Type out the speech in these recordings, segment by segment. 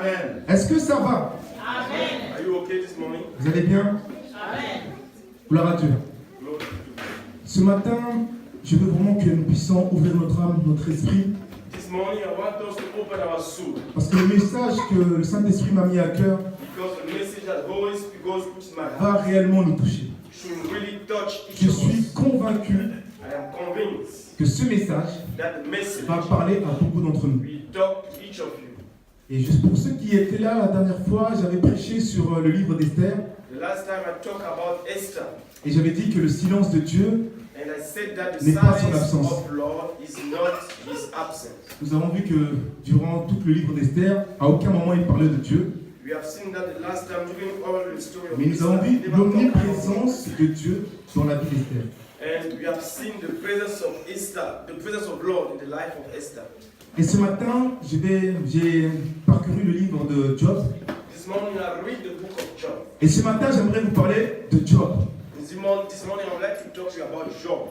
Amen. Est-ce que ça va? Amen. Are you okay this morning? Vous allez bien? Amen. Gloire à Dieu. Glory to God. Ce matin, je veux vraiment que nous puissions ouvrir notre âme, notre esprit. This morning I want us to open our soul. Parce que le message que le Saint-Esprit m'a mis à cœur Because the message that Holy Spirit goes to my heart va réellement nous toucher. should really touch each Je of suis us. convaincu I am convinced que ce message that the message va parler à beaucoup d'entre nous. will talk to each of you. Et juste pour ceux qui étaient là la dernière fois, j'avais prêché sur le livre d'Esther. The last time I talked about Esther, Et j'avais dit que le silence de Dieu, and I said that the n'est pas son silence absence. of Lord is not his absence. nous avons vu que durant tout le livre d'Esther, à aucun moment il parlait de Dieu. We have seen that the last time during all the story of Mais nous avons Esther, vu he never talked about l'omniprésence de Dieu dans la vie d'Esther. And we have seen the presence of Esther, the presence of Lord in the life of Esther. Et ce matin, j'ai parcouru le livre de Job. This morning I read the book of Job. Et ce matin, j'aimerais vous parler de Job. This morning I would like to talk to you about Job.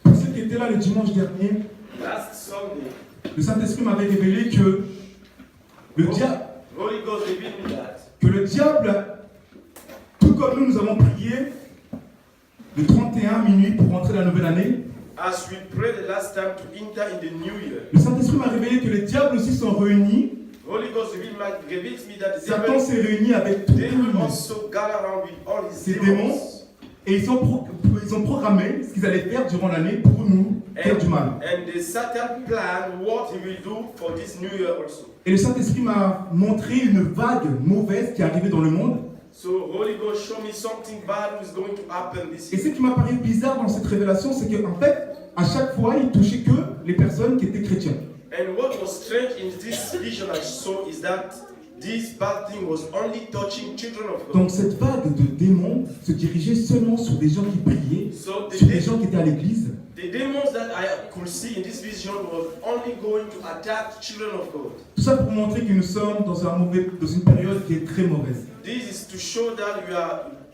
Pour ceux qui étaient là le dimanche dernier, Last Sunday, le Saint-Esprit m'avait révélé que le Holy Ghost revealed me that le diable, tout comme nous avons prié le 31 minuit pour rentrer la nouvelle année, as we prayed the last time to enter in the new year, le Saint-Esprit m'a révélé que les diables aussi sont réunis. Holy Ghost reveals me that the Satan devil, s'est réuni avec tous they will also gather around with all his ces demons. démons et ils ont programmé ce qu'ils allaient faire durant l'année pour nous faire du mal. And the Satan plan what he will do for this new year also. Et le Saint-Esprit m'a montré une vague mauvaise qui arrivait dans le monde. So Holy Ghost showed me something bad is going to happen this Et year. ce qui m'a paru bizarre dans cette révélation, c'est qu'en fait, à chaque fois, il touchait que les personnes qui étaient chrétiennes. And what was strange in this vision I saw is that this bad thing was only touching children of God. Donc cette vague de démons se dirigeait seulement sur des gens qui priaient, So sur des gens qui étaient à l'église. the demons that I could see in this vision was only going to attack children of God. Tout ça pour montrer que nous sommes dans une période qui est très mauvaise. This is to show that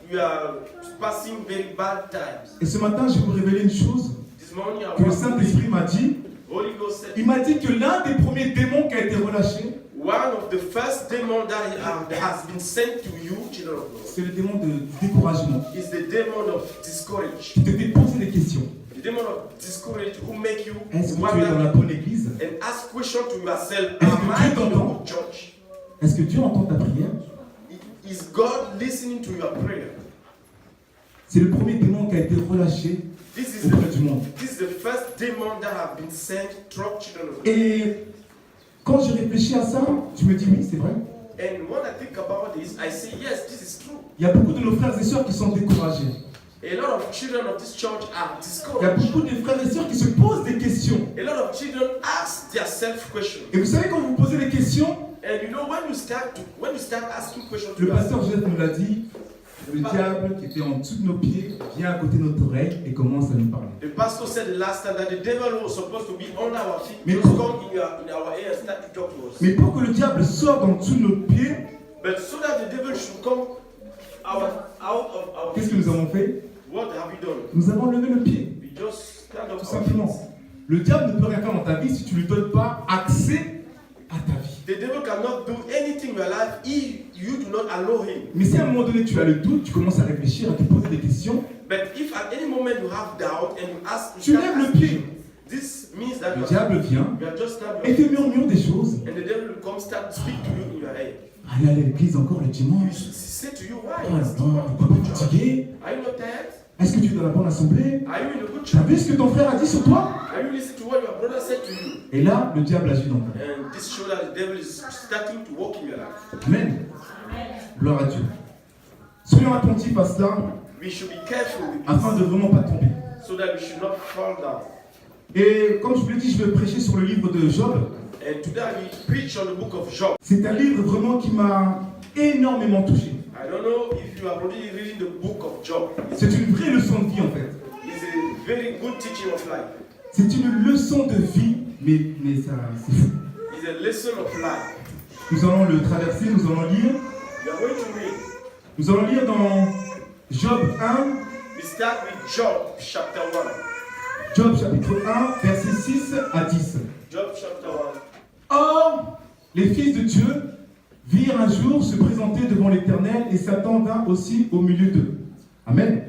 we are passing very bad times. Et ce matin, je vais vous révéler une chose This morning I que le want to Saint-Esprit m'a dit. Holy Ghost said, Il m'a dit que l'un des premiers démons qui a été relâché, one of the first demons that has been sent to you, children of God, c'est le démon de découragement. is the demon of discourage. Qui te fait poser des questions. The demon of discourage who make you Est-ce que tu es dans la wonder bonne église? and ask questions to yourself. Est-ce Am que I Dieu in the t'entend? good church? Est-ce que Dieu entend ta prière? Is God listening to your prayer? C'est le premier démon qui a été relâché This auprès du monde. is the first demon that have been sent through children of God. Et quand j'ai réfléchi à ça, je me dis oui, c'est vrai. And when I think about this, I say, yes, this is true. Il y a beaucoup de nos frères et sœurs qui sont découragés. A lot of children of this church are Il y a discouraged. beaucoup de frères et sœurs qui se posent des questions. A lot of children ask their self questions. Et vous savez, quand vous posez des questions, And you know, when you start asking questions to le yourself, pasteur Joseph nous l'a dit, le diable qui était en dessous de nos pieds vient à côté de notre oreille et commence à nous parler. the pastor said the last time that the devil was supposed to be on our feet, Mais just come in our ear and start to talk to us. Mais pour que le diable sorte en dessous de nos pieds, But so that the devil should come out of our qu'est-ce que nous avons fait? what have we done? Nous avons levé le pied, We just stand up tout our simplement. feet. Le diable ne peut rien faire dans ta vie si tu ne lui donnes pas accès à ta vie. The devil cannot do anything in your life if you do not allow him. Mais si à un moment donné tu as le doute, tu commences à réfléchir, à te poser des questions, But if at any moment you have doubt and you ask, tu lèves le pied. this means that Le you diable vient are just stand et your te feet, murmure des choses. and the devil will come start to speak to you in your head. Allez à l'église encore le He dimanche. say to you, why? Oh là là, t'es pas fatigué? Are you not tired? Est-ce que tu es dans la bonne assemblée? Are you in a good Tu as church? vu ce que ton frère a dit sur toi? Are you listening to what your brother said to you? Et là, le diable agit dans ta vie. And this shows that the devil is starting to walk in your life. Amen. Gloire à Dieu. Soyons attentifs à cela We should be careful with afin this de vraiment pas tomber. so that we should not fall down. Et comme je vous l'ai dit, je vais prêcher sur le livre de Job. And today we preach on the book of Job. C'est un livre vraiment qui m'a énormément touché. I don't know if you have already reading the book of Job. C'est une vraie leçon de vie en fait. It's a very good teaching of life. C'est une leçon de vie, mais ça, c'est fou. It's a lesson of life. Nous allons le traverser, nous allons lire. We are going to read. Nous allons lire dans Job 1, We start with Job chapter 1. Job chapitre 1, versets 6 à 10. Job chapter 1. Or, les fils de Dieu virent un jour se présenter devant l'Éternel et Satan vint aussi au milieu d'eux. Amen.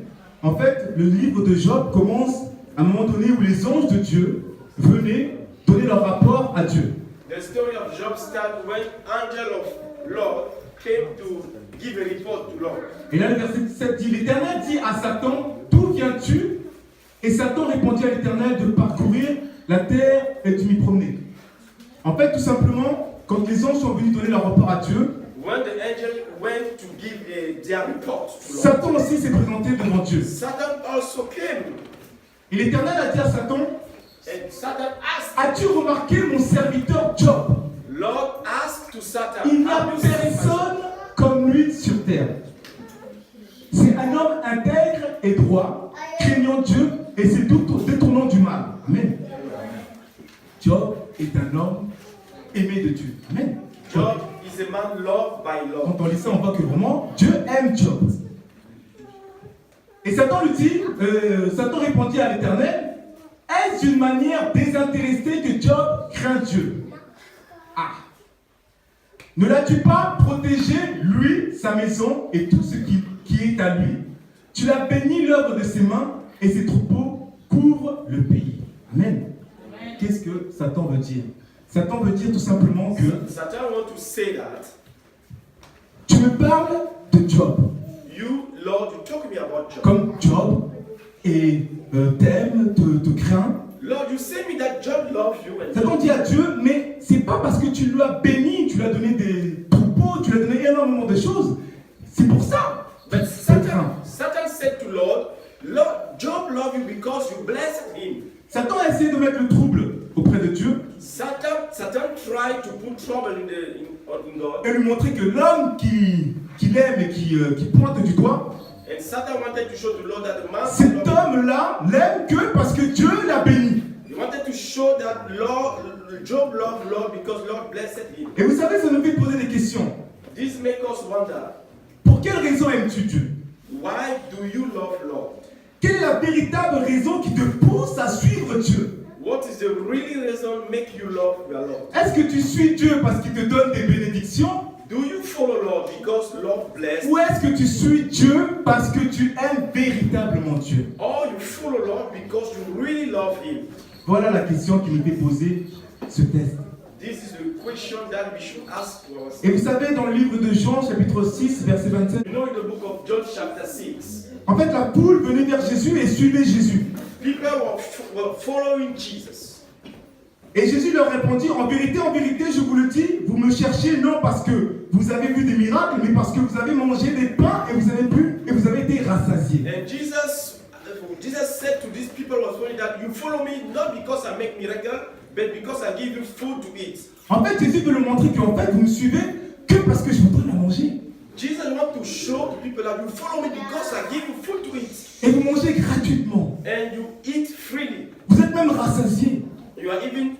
En fait, le livre de Job commence à un moment donné où les anges de Dieu venaient donner leur rapport à Dieu. The story of Job starts when angel of Lord came to give a report to Lord. Et là, le verset 7 dit, l'Éternel dit à Satan, d'où viens-tu? Et Satan répondit à l'Éternel de parcourir la terre et de m'y promener. En fait, tout simplement, quand les anges sont venus donner leur rapport à Dieu, When the angel went to give their report to Lord, Satan aussi s'est présenté devant Dieu. Satan also came. Et l'Éternel a dit à Satan, And Satan asked, as-tu remarqué mon serviteur Job? Lord asked to Satan, Il n'y a "Have you seen my personne comme lui sur terre. C'est un homme intègre et droit, craignant Dieu et se détournant du mal. Amen. Job est un homme aimé de Dieu. Amen. Job is a man loved by Lord." Quand on lit ça, on voit que vraiment Dieu aime Job. Et Satan lui dit, Satan répondit à l'Éternel, est-ce d'une manière désintéressée que Job craint Dieu? Ah. Ne l'as-tu pas protégé, lui, sa maison et tout ce qui est à lui? Tu l'as béni l'œuvre de ses mains et ses troupeaux couvrent le pays. Amen. Qu'est-ce que Satan veut dire? Satan veut dire tout simplement que Satan want to say that tu me parles de Job. you, Lord, you talk to me about Job. Comme Job et t'aime, te craint. Lord, you say me that Job loves you and Satan dit à Dieu, mais c'est pas parce que tu l'as béni, tu lui as donné des troupeaux, tu lui as donné énormément de choses. C'est pour ça. But te Satan craint. said to Lord, Lord, Job loved you because you blessed him. Satan a essayé de mettre le trouble auprès de Dieu Satan tried to put trouble in God. et lui montrer que l'homme qu'il aime et qui pointe du doigt, And Satan wanted to show to Lord that the man cet homme-là l'aime que parce que Dieu l'a béni. he wanted to show that Job loved Lord because Lord blessed him. Et vous savez, ça nous fait poser des questions. This makes us wonder, Pour quelle raison aimes-tu Dieu? why do you love Lord? Quelle est la véritable raison qui te pousse à suivre Dieu? What is the really reason make you love your Lord? Est-ce que tu suis Dieu parce qu'il te donne des bénédictions? Do you follow Lord because Lord blessed? Ou est-ce que tu suis Dieu parce que tu aimes véritablement Dieu? Or you follow Lord because you really love Him? Voilà la question qui nous fait poser ce test. This is the question that we should ask to ourselves. Et vous savez, dans le livre de Jean, chapitre 6, verset 27, You know, in the book of John chapter 6, en fait, la foule venait vers Jésus et suivait Jésus. people were following Jesus. Et Jésus leur répondit, en vérité, je vous le dis, vous me cherchez non parce que vous avez vu des miracles, mais parce que vous avez mangé des pains et vous avez bu et vous avez été rassasiés. And Jesus said to these people was following that you follow me not because I make miracle, but because I give you food to eat. En fait, Jésus veut leur montrer qu'en fait, vous me suivez que parce que je vous donne à manger. Jesus wants to show to people that you follow me because I give you food to eat. Et vous mangez gratuitement. And you eat freely. Vous êtes même rassasiés. You are even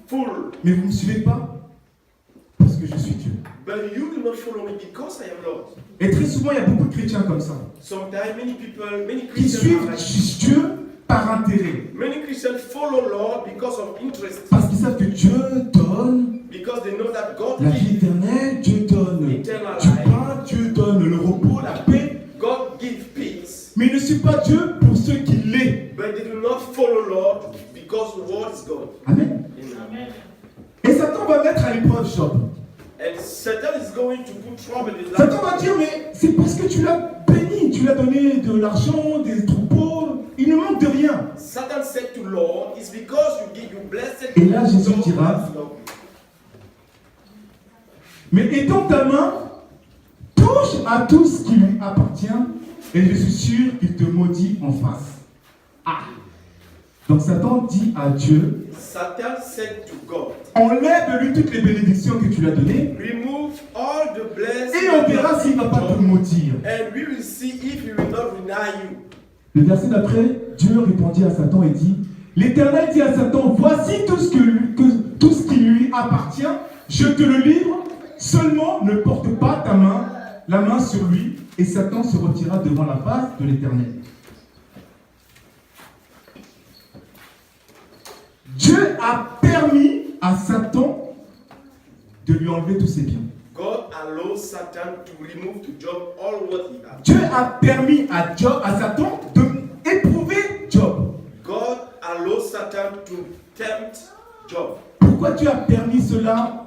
full. Mais vous ne me suivez pas parce que je suis Dieu. But you do not follow me because I am Lord. Et très souvent, il y a beaucoup de chrétiens comme ça, Sometimes many qui Christians suivent are like, Dieu par intérêt. many Christians follow Lord because of interest. Parce qu'ils savent que Dieu donne Because they know that God la vie gives, éternelle, Dieu donne Eternal du life. pain, Dieu donne le repos, la paix. God gives peace. Mais il ne suit pas Dieu pour ce qu'il est. But they do not follow Lord because the word is God. Amen. Amen. Et Satan va mettre à l'épreuve Job. And Satan is going to put trouble in his Satan life. va dire, mais c'est parce que tu l'as béni, tu lui as donné de l'argent, des troupeaux, il ne manque de rien. Satan said to Lord, it's because you blessed Et là, Jésus God dira, has loved you. mais étends ta main, touche à tout ce qui lui appartient, et je suis sûr qu'il te maudit en face. Ah. Donc Satan dit à Dieu, Satan said to God, enlève-lui toutes les bénédictions que tu lui as données, remove all the blessings et on verra s'il ne va pas te maudire. and we will see if he will not deny you. Le verset d'après, Dieu répondit à Satan et dit, l'Éternel dit à Satan, voici tout ce qui lui appartient, je te le livre, seulement ne porte pas la main sur lui, et Satan se retira devant la face de l'Éternel. Dieu a permis à Satan de lui enlever tous ses biens. God allows Satan to remove to Job all what he had. Dieu a permis à Satan d'éprouver Job. God allows Satan to tempt Job. Pourquoi Dieu a permis cela?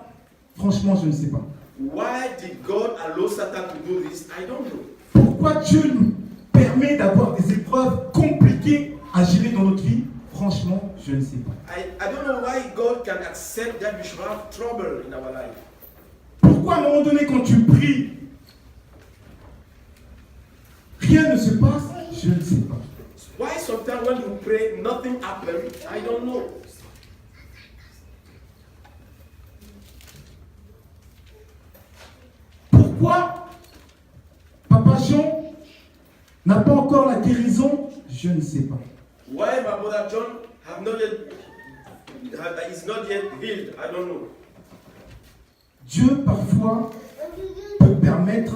Franchement, je ne sais pas. Why did God allow Satan to do this? I don't know. Pourquoi Dieu nous permet d'avoir des épreuves compliquées à gérer dans notre vie? Franchement, je ne sais pas. I don't know why God can accept that we should have trouble in our life. Pourquoi à un moment donné, quand tu pries, rien ne se passe? Je ne sais pas. Why sometimes when you pray, nothing happens? I don't know. Pourquoi Papa Jean n'a pas encore la guérison? Je ne sais pas. Why my brother John is not yet healed? I don't know. Dieu parfois peut permettre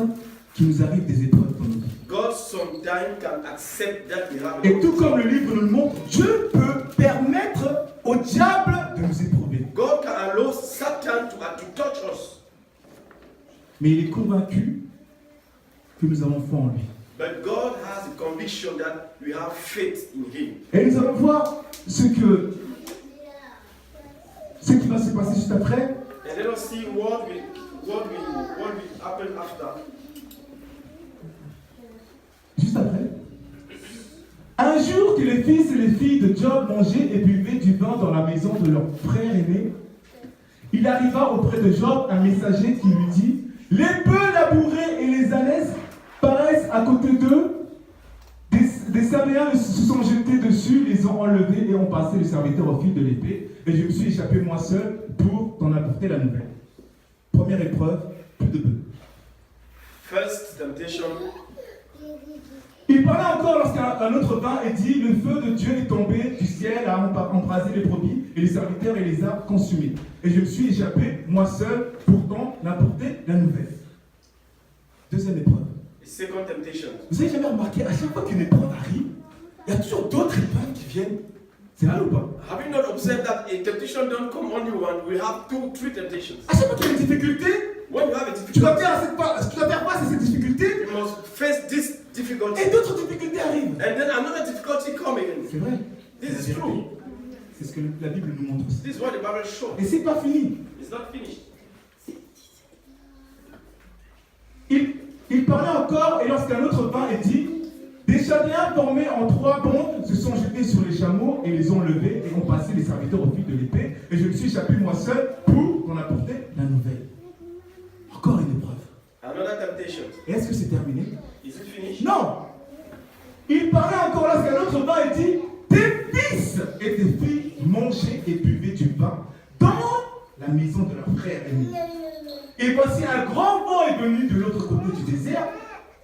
qu'il nous arrive des épreuves dans nos vies. God sometimes can accept that we have. Et tout comme le livre nous le montre, Dieu peut permettre au diable de nous éprouver. God can allow Satan to touch us. Mais il est convaincu que nous avons foi en lui. But God has a conviction that we have faith in Him. Et nous allons voir ce qui va se passer juste après. And let us see what will happen after. Juste après. Un jour que les fils et les filles de Job mangeaient et buvaient du vin dans la maison de leur frère aîné, il arriva auprès de Job un messager qui lui dit: les bœufs labourés et les ânesses paraissent à côté d'eux. Des Saméens se sont jetés dessus, les ont enlevés et ont passé le serviteur au fil de l'épée. Et je me suis échappé moi seul pour t'en apporter la nouvelle. Première épreuve, plus de bœufs. First temptation. Il parlait encore lorsqu'un autre vint et dit: le feu de Dieu est tombé du ciel, a embrasé les brebis et les serviteurs et les a consumés. Et je me suis échappé moi seul pour t'en apporter la nouvelle. Deuxième épreuve. Second temptation. Vous avez jamais remarqué, à chaque fois qu'une épreuve arrive, il y a toujours d'autres épreuves qui viennent. C'est là ou pas? Have you not observed that a temptation don't come only one? We have 2, 3 temptations. À chaque fois qu'il y a une difficulté, When you have a tu dois difficulty, faire face à cette difficulté, you must face this difficulty. et d'autres difficultés arrivent. And then another difficulty come again. C'est vrai. This is true. C'est ce que la Bible nous montre aussi. This is what the Bible shows. Et c'est pas fini. It's not finished. Il parlait encore, et lorsqu'un autre vint et dit: des Chaldéens formés en 3 bandes se sont jetés sur les chameaux et les ont levés et ont passé les serviteurs au fil de l'épée. Et je me suis échappé moi seul pour t'en apporter la nouvelle. Encore une épreuve. Another temptation. Et est-ce que c'est terminé? Is it finished? Non. Il parlait encore lorsqu'un autre vint et dit: tes fils et tes filles mangeaient et buvaient du vin dans la maison de leur frère aîné. Et voici un grand vent est venu de l'autre côté du désert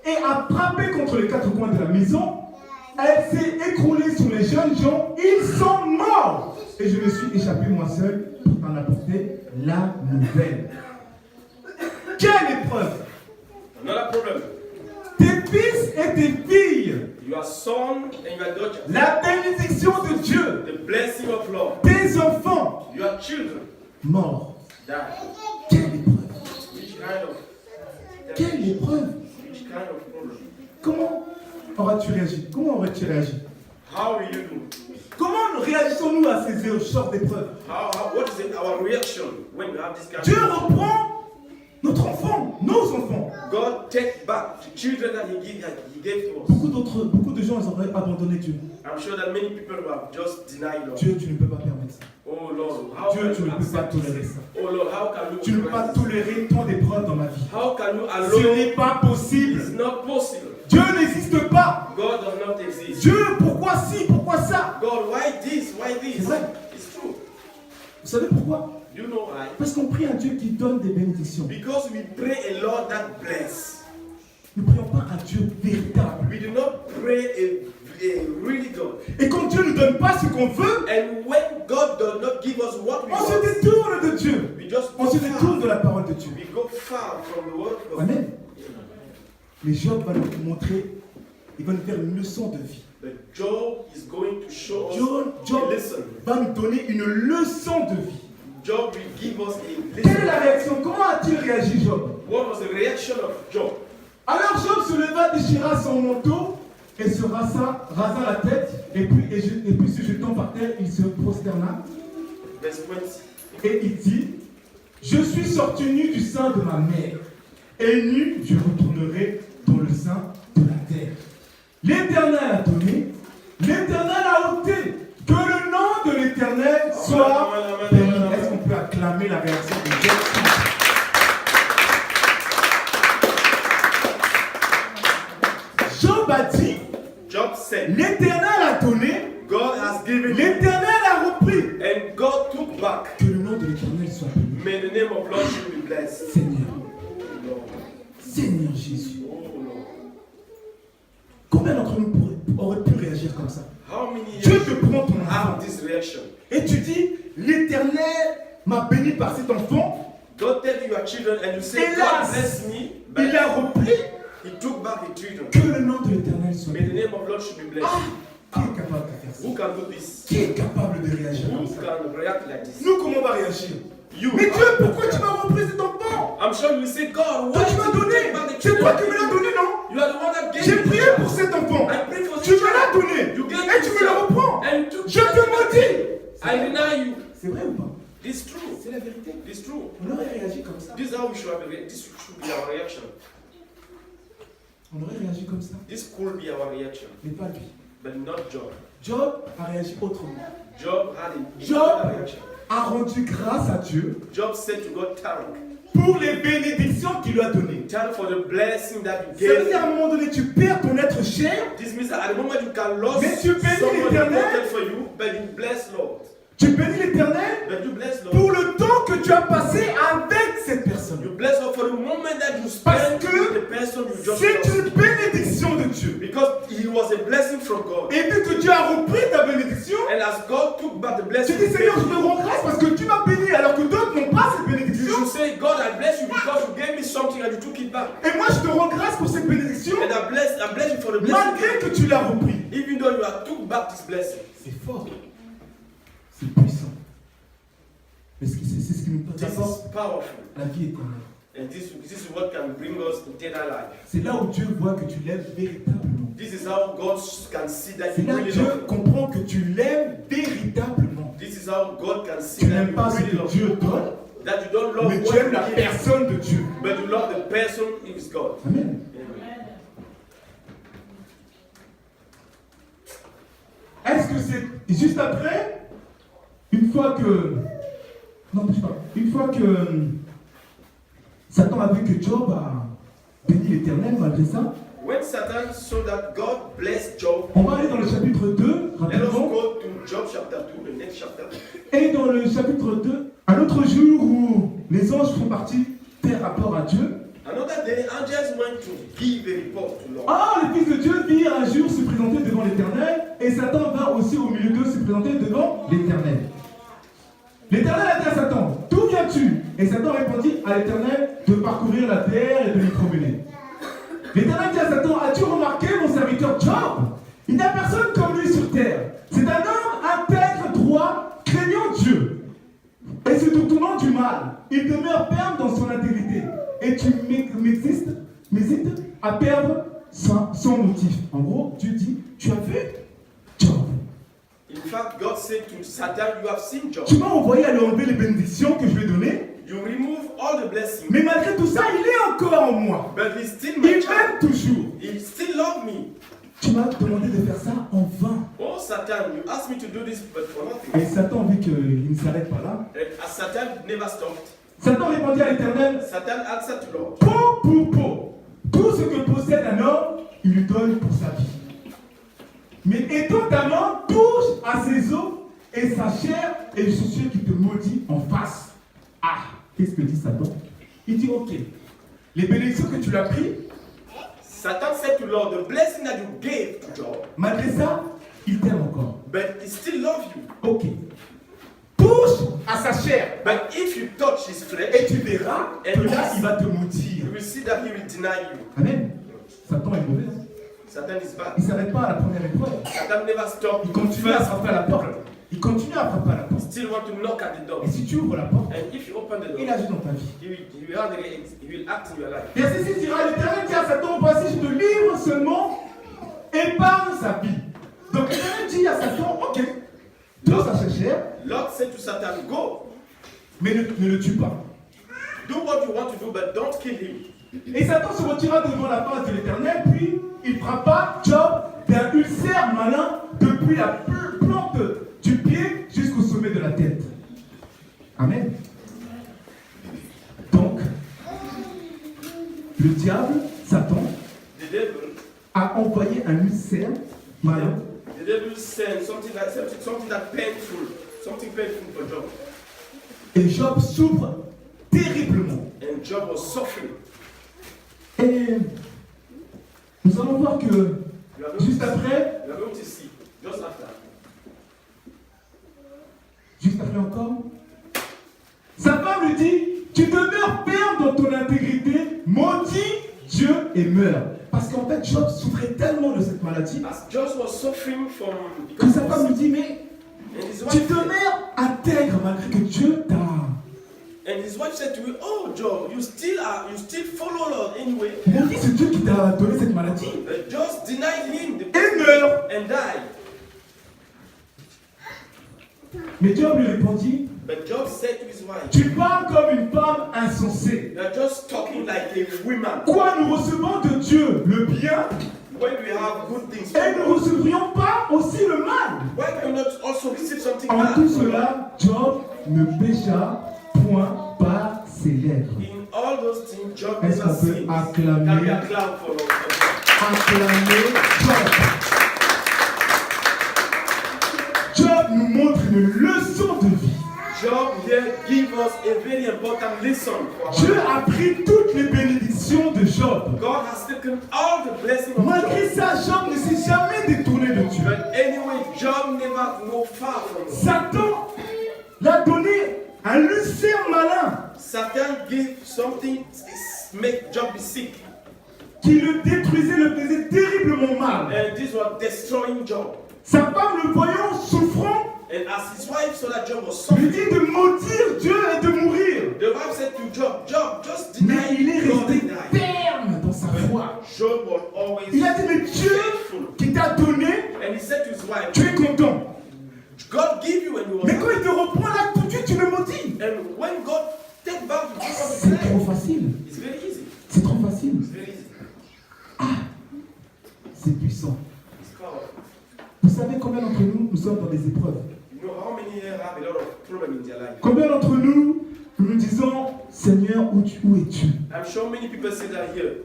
et a frappé contre les 4 coins de la maison. Elle s'est écroulée sur les jeunes gens. Ils sont morts. Et je me suis échappé moi seul pour t'en apporter la nouvelle. Quelle épreuve! Another problem. Tes fils et tes filles. Your son and your daughter. La bénédiction de Dieu. The blessing of Lord. Tes enfants. Your children. Morts. Die. Quelle épreuve! Which kind of Quelle épreuve! Which kind of problem? Comment aurais-tu réagi? Comment aurais-tu réagi? How will you do? Comment réagissons-nous à ces sortes d'épreuves? What is our reaction when we have this kind Dieu of reprend notre enfant, nos enfants. God take back the children that He gave to us. Beaucoup de gens ils auraient abandonné Dieu. I'm sure that many people have just denied Lord. Dieu, tu ne peux pas permettre ça. Oh Lord, how Dieu, can tu you ne peux pas accept this? tolérer ça. Oh Lord, how can you Tu ne peux pas tolérer tant d'épreuves dans ma vie. How can you Ce allow? n'est pas possible. It's not possible. Dieu n'existe pas. God does not exist. Dieu, pourquoi ci, pourquoi ça? God, why this? Why this? C'est vrai. It's true. Vous savez pourquoi? You know why? Parce qu'on prie un Dieu qui donne des bénédictions. Because we pray a Lord that bless. Nous ne prions pas un Dieu véritable. We do not pray a really God. Et quand Dieu ne nous donne pas ce qu'on veut, And when God does not give us what we on se want, détourne de Dieu. we just On go se détourne de far. la parole de Dieu. We go far from the word of God. Amen. Mais Job va nous montrer, il va nous faire une leçon de vie. But Job is going to show us Job a lesson. va nous donner une leçon de vie. Job will give us a Quelle est lesson. la réaction? Comment a-t-il réagi, Job? What was the reaction of Job? Alors Job se leva, déchira son manteau et se rasa la tête, et puis se jetant par terre, il se prosterna. Verse 20. Et il dit, je suis sorti nu du sein de ma mère, et nu je retournerai dans le sein de la terre. L'Éternel a donné, l'Éternel a ôté, que le nom de l'Éternel soit béni. Est-ce qu'on peut acclamer la réaction de Job? Job a dit, Job said, l'Éternel a donné, God has given, l'Éternel a repris. and God took back. Que le nom de l'Éternel soit béni. May the name of Lord should be blessed. Seigneur, Lord. Seigneur Jésus. Oh Lord. Combien d'entre nous auraient pu réagir comme ça? How many Dieu years te prend ton enfant have this reaction? et tu dis, l'Éternel m'a béni par cet enfant. God tell you your children and you say, Hélas, God bless me, but Il a repris. He took back the children. Que le nom de l'Éternel soit May the béni. name of Lord should be blessed. Qui est capable de faire ça? Who can do this? Qui est capable de réagir comme Who ça? can react like this? Nous, comment on va réagir? You. Mais Dieu, pourquoi tu m'as repris cet enfant? I'm sure you will say, God, Toi, why tu did m'as you donné. take back the C'est toi qui children? me l'as donné, non? You are the one that gave J'ai me the prié child. pour cet enfant. I prayed for Tu this me l'as child. donné. You gave Et tu me le reprends. And you took Je te maudis. I deny you. C'est vrai ou pas? This true. C'est la vérité. This true. On aurait réagi comme ça. This is how we should have this should be our reaction. On aurait réagi comme ça. This could be our reaction, Mais pas lui. but not Job. Job a réagi autrement. Job had a Job different reaction. a rendu grâce à Dieu Job said to God, thank. pour les bénédictions qu'il lui a données. Thank for the blessing that you Ça veut gave. dire à un moment donné, tu perds ton être cher, This means that at the moment you can lose Mais tu bénis someone l'Éternel. important for you, but you bless Lord. tu bénis l'Éternel But you bless Lord. pour le temps que tu as passé avec cette personne. You bless Lord for the moment that you Parce spend que with the person you just c'est lost. une bénédiction de Dieu. Because he was a blessing from God. Et vu que Dieu a repris ta bénédiction, And as God took back the tu blessing, dis Seigneur, je te rends grâce parce que tu m'as béni alors que d'autres n'ont pas cette you bénédiction. should say, God, I bless you because you gave me something and you took it back. Et moi, je te rends grâce pour cette bénédiction And I bless you for the blessing. malgré que tu l'as repris. Even though you have took back this blessing. C'est fort. C'est puissant. Mais c'est ce qui nous This apporte is powerful. la vie éternelle. And this is what can bring us eternal life. C'est là où Dieu voit que tu l'aimes véritablement. This is how God can see that C'est you là que really Dieu love him. comprend que tu l'aimes véritablement. This is how God can see Tu that n'aimes you pas ce really que love Dieu him. donne, That you don't love mais what tu aimes la he gives, personne de Dieu. but you love the person who is God. Amen. Amen. Est-ce que c'est juste après, une fois que... Non, bouge pas. Une fois que Satan a vu que Job a béni l'Éternel malgré ça, When Satan saw that God blessed Job, on va aller dans le chapitre 2, let us rapidement. go to Job chapter 2, the next chapter. Et dans le chapitre 2, un autre jour où les anges font partie faire rapport à Dieu. Another day, angels went to give a report to Lord. Ah, les fils de Dieu virent un jour se présenter devant l'Éternel, et Satan vint aussi au milieu d'eux se présenter devant l'Éternel. L'Éternel a dit à Satan, d'où viens-tu? Et Satan répondit à l'Éternel de parcourir la terre et de l'y promener. L'Éternel dit à Satan, as-tu remarqué mon serviteur Job? Il n'y a personne comme lui sur terre. C'est un homme intègre, droit, craignant Dieu. Et se détournant du mal, il demeure ferme dans son intégrité. Et tu m'hésites à perdre son motif. En gros, Dieu dit, tu as vu Job. In fact, God said to Satan, you have seen Job. Tu m'as envoyé à lui enlever les bénédictions que je lui ai données. You remove all the blessings, Mais malgré tout ça, il est encore en moi. but he's still Il my m'aime child. toujours. He still loves me. Tu m'as demandé de faire ça en vain. Oh, Satan, you asked me to do this, but for nothing. Et Satan, vu qu'il ne s'arrête pas là, And as Satan never stopped, Satan répondit à l'Éternel, Satan answered to Lord. peau pour peau. Tout ce que possède un homme, il lui donne pour sa vie. Mais étends ta main, touche à ses os et sa chair, et je suis sûr qu'il te maudit en face. Ah, qu'est-ce que dit Satan? Il dit, ok, les bénédictions que tu as prises, Satan said to Lord, the blessing that you gave to Job, malgré ça, il t'aime encore. but he still loves you. Ok. Touche à sa chair, But if you touch his flesh, et tu verras que là, il va te maudire. you will see that he will deny you. Amen. Satan est mauvais. Hein? Satan is bad. Il ne s'arrête pas à la première épreuve. Satan never stopped. Il continue à frapper à la porte. Il continue à frapper à la porte. Still want to knock at the door. Et si tu ouvres la porte, And if you open the door, il agit dans ta vie. he will act in your life. Verset 6 dira, l'Éternel dit à Satan, voici, je te livre seulement, épargne sa vie. Donc l'Éternel dit à Satan, ok, tout ça c'est cher, Lord said to Satan, go, mais ne le tue pas. do what you want to do, but don't kill him. Et Satan se retira devant la face de l'Éternel, puis il frappa Job d'un ulcère malin depuis la plante du pied jusqu'au sommet de la tête. Amen. Donc, le diable, Satan, The devil, a envoyé un ulcère malin the devil sent something that painful for Job. et Job souffre terriblement. And Job was suffering. Et nous allons voir que You are going juste to après, you are going to see, just after. encore, sa femme lui dit, tu demeures ferme dans ton intégrité, maudis Dieu et meurs. Parce qu'en fait, Job souffrait tellement de cette maladie As Job was suffering from que sa femme lui dit, mais and his tu wife demeures intègre malgré que Dieu t'a... and his wife said to him, "Oh Job, you still follow Lord anyway." Maudit c'est Dieu qui t'a donné cette maladie. Just denied him Et meurt. and died. Mais Job lui répondit, But Job said to his wife, tu parles comme une femme insensée. "You are just talking like a woman. Quoi, nous recevons de Dieu le bien When we have good things, et nous ne recevrions pas aussi le mal? why can we not also receive something En bad? tout cela, Job ne pécha point par ses lèvres. In all those things, Job Est-ce never qu'on peut sinned. acclamer? Can we acclaim for Lord? Acclamer Job. Job nous montre une leçon de vie. Job here gives us a very important lesson for our Dieu life. a pris toutes les bénédictions de Job. God has taken all the blessings of Malgré Job. ça, Job ne s'est jamais détourné de Dieu. But anyway, Job never go far from God. Satan l'a donné un ulcère malin Satan gave something make Job be sick. qui le détruisait, le faisait terriblement mal. And this was destroying Job. Sa femme, le voyant souffrant, And as his wife saw that Job was lui suffering, dit de maudire Dieu et de mourir. the wife said to Job, Job, just Mais deny il est God resté and die. ferme dans sa foi. Job was always Il a dit, mais Dieu faithful. qui t'a donné, And he said to his wife, tu es content. God give you and you Mais was quand il te reprend là tout de suite, tu le maudis. And when God take back the gift of his C'est trop life, facile. it's very easy. C'est trop facile. It's very easy. C'est puissant. It's powerful. Vous savez combien d'entre nous, nous sommes dans des épreuves? You know how many here have a lot of problems in their life? Combien d'entre nous, nous disons, Seigneur, où es-tu? I'm sure many people say that here.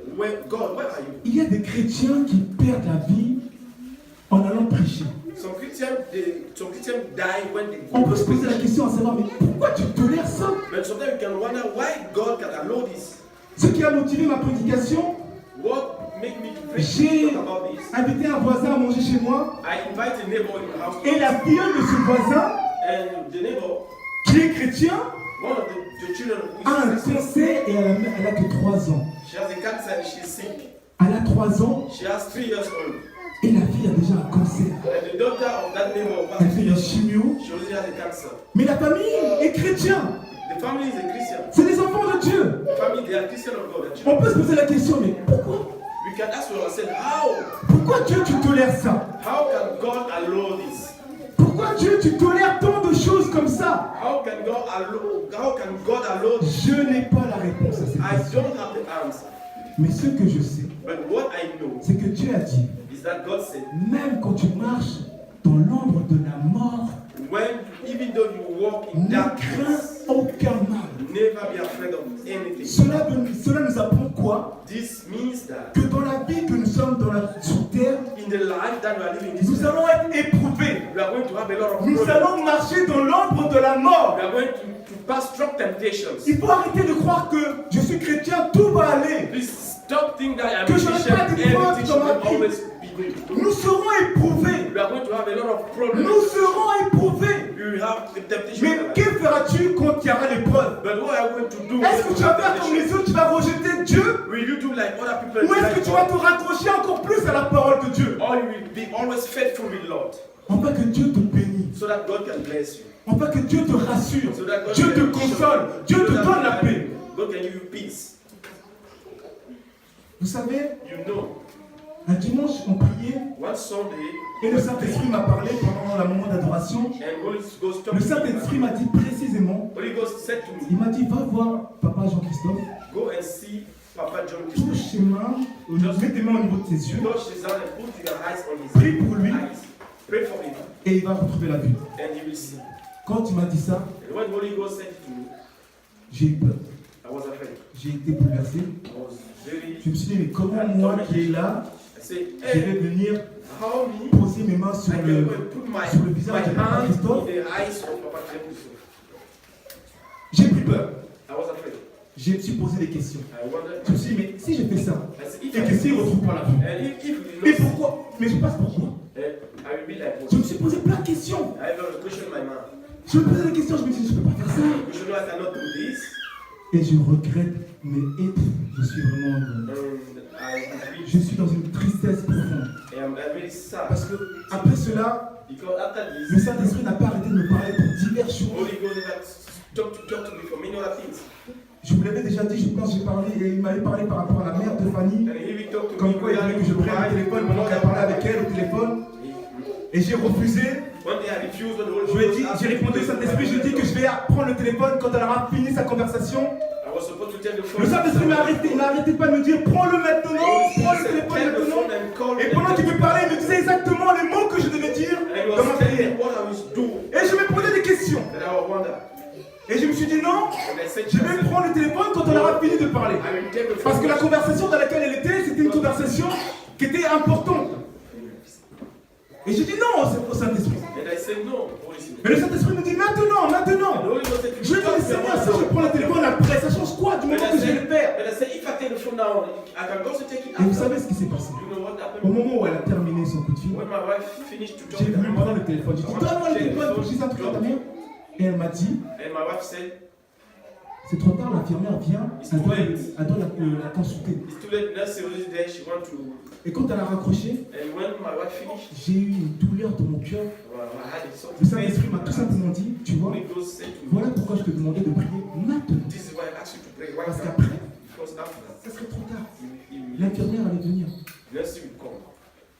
God, where are you? Il y a des chrétiens qui perdent la vie en allant prêcher. Some Christians die when they On go. peut se poser la question à savoir, mais pourquoi tu tolères ça? But sometimes you can wonder why God can allow this. Ce qui a motivé ma prédication, What make me to pray j'ai talk about this? invité un voisin à manger chez moi, I invite a neighbor in the house, et la filleule de ce voisin, and the neighbor, qui est chrétien, one of the children, a un who is sick, cancer et elle a que 3 ans. she has a cancer and she's sick. Elle a 3 ans She has 3 years old. et la fille a déjà un cancer. And the daughter of that neighbor, Elle fait la chimio, she already has a cancer. mais la famille est chrétienne. The family is a Christian. C'est des enfants de Dieu. The family, they are Christian of God. On peut se poser la question, mais pourquoi? We can ask ourselves, Pourquoi Dieu tu tolères ça? how can God allow this? Pourquoi Dieu tu tolères tant de choses comme ça? How can God allow this? Je n'ai pas la réponse à cette I question. don't have the answer. Mais ce que je sais, But what I know c'est que Dieu a dit, is that God said, même quand tu marches dans l'ombre de la mort, even though you walk in ne crains darkness, aucun mal. never be afraid of anything. Cela nous apprend quoi? This means that Que dans la vie que nous sommes sur terre, in the life that we are living in this nous life, allons être éprouvés. we are going to have a lot of Nous problems. allons marcher dans l'ombre de la mort. We are going to pass strong temptations. Il faut arrêter de croire que je suis chrétien, tout va aller. Please stop thinking that I'm Que a je n'ai Christian, pas d'épreuves everything dans ma should vie. always be good. Nous serons éprouvés. We are going to have a lot of problems. Nous serons éprouvés. We will have the temptation. Mais que feras-tu quand il y aura l'épreuve? But what are you going to do? Est-ce que when tu you vas have faire comme les temptation? autres, tu vas rejeter Dieu? Will you do like other people? Ou est-ce like que tu vas God? te raccrocher encore plus à la parole de Dieu? Or you will be always faithful with Lord. Enfin que Dieu te bénisse. so that God can bless you. Afin que Dieu te rassure, So that God Dieu te can console, Dieu te donne la paix. God can give you peace. Vous savez, You know, un dimanche, on priait one Sunday, et le Saint-Esprit m'a parlé pendant le moment d'adoration. and Holy Ghost talked Le to Saint-Esprit me. m'a dit précisément, Holy Ghost said to il me, m'a dit, va voir Papa Jean-Christophe, go and see Papa John touche Christophe. ses mains, mets tes mains au niveau de ses yeux, Touch his hand and put your eyes on his prie pour lui eyes. Pray for him, et il va retrouver la vue. and you will see. Quand il m'a dit ça, And when Holy Ghost said it to me, j'ai eu peur, I was afraid. j'ai été bouleversé. I was very. Je me suis dit, mais comment moi qui est là, I said, je vais hey, venir how me? poser mes mains sur I can le, go and put my sur le visage de Papa hand Christophe. in the eyes of Papa Christophe. J'ai pris peur. I was afraid. Je me suis posé des questions. I wondered. Je me suis dit, mais si je fais ça, I said, if et que s'il ne retrouve pas la vue, and if he mais knows, pourquoi? Mais je passe pourquoi? I will be like Je me what? suis posé plein de questions. I have a question in my mind. Je me posais des questions, je me suis dit, je ne peux pas faire ça. You should know I cannot do this. Et je regrette, mais je suis vraiment. Je suis dans une tristesse profonde. And I'm very sad. Parce que après cela, Because after le this, Saint-Esprit n'a pas arrêté de me parler pour diverses choses. Holy Ghost never talk to me for many other things. Je vous l'avais déjà dit, je pense que j'ai parlé, et il m'avait parlé par rapport à la mère de Fanny. And he will talk to Comme me quoi il voulait que je prenne le téléphone pendant qu'elle parlait avec elle au téléphone. Et j'ai refusé. One day I refused when the Holy Je lui ai Ghost dit, asked j'ai me to répondu au listen to Saint-Esprit, my je lui ai dit que je vais prendre le téléphone quand elle aura fini sa conversation. I was supposed to tell the phone. Le Saint-Esprit m'a arrêté, il n'arrêtait pas de me dire, prends-le maintenant, prends le téléphone Tell the maintenant. phone and call Et me. pendant qu'il me parlait, il me disait exactement les mots que je devais dire And he dans ma was telling prière. me what I was doing. Et je me posais des questions. And I was wonder. Et je me suis dit non, And I said, je vais prendre le téléphone quand on aura fini de parler. I will take the phone. Parce que la conversation dans laquelle elle était, c'était une conversation qui était importante. Et j'ai dit non au Saint-Esprit. And I said no, Holy Spirit. Mais le Saint-Esprit me dit maintenant, And maintenant. the Holy Ghost said, Je lui ai dit Seigneur, si je prends le téléphone après, ça change quoi du moment que je vais le faire? But I said, if I take the phone now, I can also take it Et vous after. savez ce qui s'est passé? You know what Au happened? moment où elle a terminé son coup de fil, When my wife finished to talk j'ai to voulu her prendre mother, le téléphone. J'ai dit donne-moi le téléphone pour que je dise un truc à ta mère. Et elle m'a dit and my wife said, c'est trop tard, l'infirmière vient, elle doit la consulter. it's too late, nurse is already there, she want to. Et quand elle a raccroché, And when my wife finished, j'ai eu une douleur dans mon cœur. well, I had it so Le Saint-Esprit m'a tout simplement dit, tu vois, Holy Ghost said to me, voilà pourquoi je te demandais de prier maintenant. this is why I asked you to pray right Parce now. qu'après, Because after, ça serait trop tard. you L'infirmière allait venir. nurse will come.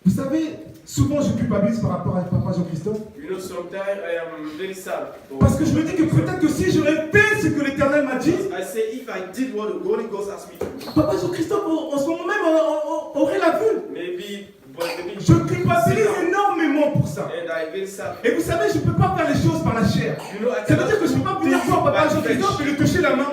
Vous savez, souvent je culpabilise par rapport à Papa Jean-Christophe. You know, sometimes I am very sad. Parce que je me dis que peut-être que si j'aurais fait ce que l'Éternel m'a dit, I say, if I did what the Holy Ghost asked me to do, Papa Jean-Christophe, en ce moment même, aurait la vue. maybe, but maybe. Je culpabilise énormément pour ça. And I very sad. Et vous savez, je ne peux pas faire les choses par la chair. You know, I Ça veut dire que je ne peux cannot pas venir do voir Papa by Jean-Christophe et flesh. lui toucher la main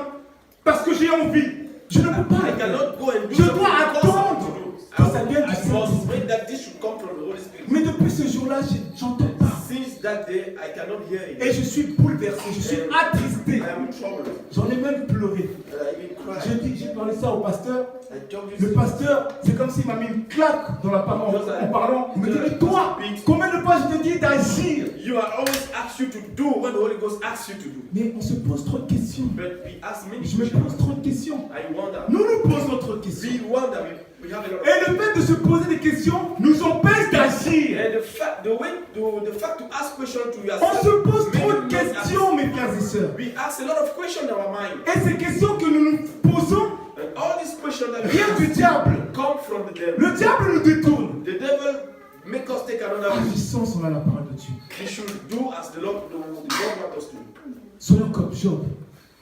parce que j'ai envie. Je ne peux pas. I cannot go and do Je something dois because I want attendre to do. que ça vienne du I must Saint-Esprit. wait that this should come from the Holy Spirit. Mais depuis ce jour-là, j'entends pas. Since that day, I cannot hear it. Et je suis bouleversé, je suis attristé. I am in trouble. J'en ai même pleuré. And I even cried. J'ai parlé ça au pasteur. I told you Le pasteur, c'est comme s'il m'a mis une claque dans la parole en parlant. Il me dit, mais toi, combien de fois je te dis d'agir? you are always asked you to do what the Holy Ghost asks you to do. Mais on se pose trop de questions. But we ask many Je me questions. pose trop de questions. I wonder. Nous nous posons trop de questions. We wonder. We have a lot of. Et le fait de se poser des questions nous empêche d'agir. And the fact to ask questions to On yourself. se pose make trop you de not ask. questions, mes frères et sœurs. We ask a lot of questions in our mind. Et ces questions que nous nous posons And all these questions that we viennent du ask diable. come from the devil. Le diable nous détourne. The devil make us take another way. Agissons selon la parole de Dieu. We should do as the Lord wants us to do. Soyons comme Job.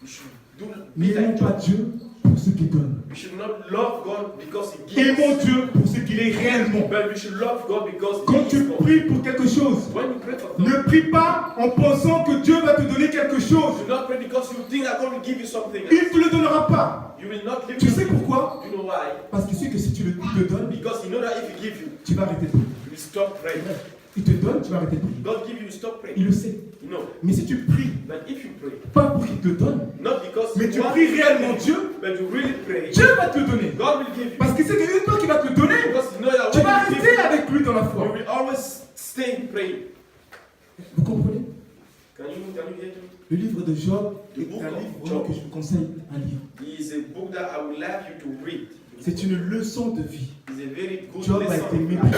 We should do be N'aimons like pas Job. Dieu pour ce qu'il donne. We should not love God because He gives. Aimons Dieu pour ce qu'il est réellement. But we should love God because Quand He tu is God. pries pour quelque chose, When you pray for God, ne prie pas en pensant que Dieu va te donner quelque chose. do not pray because you think that God will give you something. Il ne te le donnera pas. You will not live. Tu sais pourquoi? You know why? Parce qu'il sait que si tu le te donnes, Because you know that if He give you, tu vas arrêter de prier. you will stop praying. Il te donne, tu vas arrêter de prier. God give you, you stop praying. Il le sait. You know. Mais si tu pries, But if you pray, pas pour qu'il te donne, not because mais you tu want pries to réellement pray, Dieu, but you really pray, Dieu va te le donner. God will give you. Parce qu'il sait qu'une fois qu'il va te le donner, Because you know that tu when vas you give, rester avec lui dans la you foi. will always stay in praying. Vous comprenez? Can you hear me? Le livre de Job The est book un of livre Job. que je vous conseille à lire. It is a book that I would like you to read. C'est une leçon de vie. It's a very good Job a été lesson. méprisé.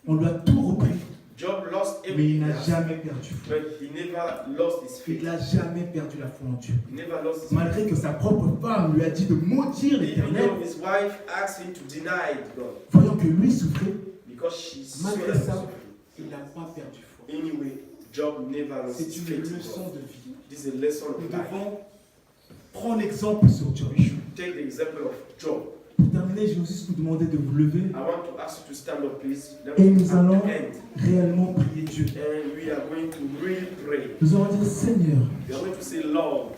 On lui a tout repris. Job lost Mais il everything n'a else, jamais perdu foi. but he never lost his faith. Il n'a jamais perdu la foi en Dieu. He never lost his faith. Malgré que sa propre femme lui a dit de maudire Even l'Éternel, though his wife asked him to deny God, voyant que lui souffrait, because she saw malgré that ça, suffering. il n'a pas perdu foi. Anyway, Job never lost C'est his une faith in leçon God. de vie. This is a lesson Nous of life. devons prendre exemple sur Job. Take the example of Job. Pour terminer, je vais juste vous demander de vous lever I want to ask you to stand up, please. Let et us nous at allons the end. réellement prier Dieu. And we are going to really pray. Nous allons dire, Seigneur, We are going to say, Lord,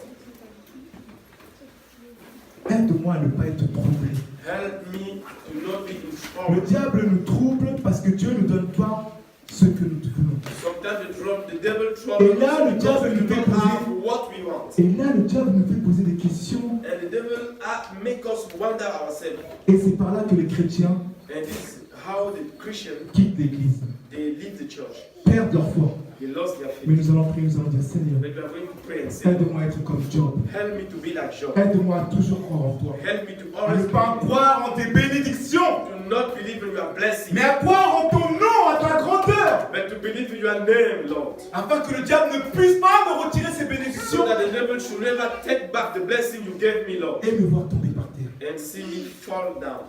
aide-moi à ne pas être troublé. help me to not be in Le trouble. diable nous trouble parce que Dieu ne donne pas ce que nous voulons. Sometimes the devil troubles Et là, le us diable because we nous fait don't have poser. what we want. Et là, le diable nous fait poser des questions. And the devil make us wonder ourselves. Et c'est par là que les chrétiens And this is how the Christians, quittent l'église, they leave the church. perdent leur foi. They lost their Mais faith. nous allons prier, nous allons dire, Seigneur, But we are going to pray and say, aide-moi à être comme Job. help me to be like Job. Aide-moi à toujours croire en toi. Help me to À always ne pas believe. croire en tes bénédictions, To not believe in your blessing, mais à croire en ton nom, à ta grandeur. but to believe in your name, Lord. Afin que le diable ne puisse pas me retirer ses So bénédictions that the devil should never take back the blessing you gave me, Lord, et me voir tomber par terre. and see me fall down.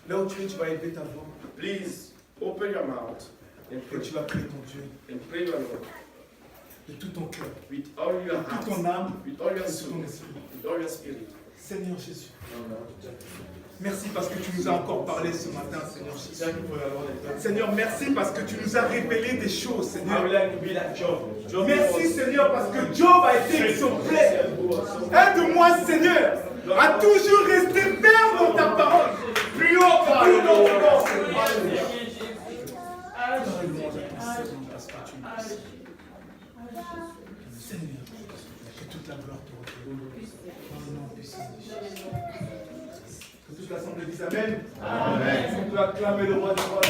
Là où tu es, tu vas élever ta voix Please open your mouth and et pray. tu vas prier ton Dieu And pray your Lord de tout ton cœur, with all your de toute ton heart, âme with all your et tout ton soul, esprit. with all your spirit. Seigneur Jésus, merci parce que tu nous as encore parlé ce matin, Seigneur Jésus. Thank you for your Lord. Seigneur, merci parce que tu nous as révélé des choses, I Seigneur. would like to be like Job. Job Merci, was- Seigneur, parce que Job a été exemplaire. Aide-moi, Seigneur, à toujours rester ferme dans ta parole. Plus haut, plus haut, plus haut, Seigneur. Seigneur, que toute la gloire te revienne. Dans le nom puissant de Jésus. Que toute l'assemblée dise Amen. Amen. On peut acclamer le roi des rois.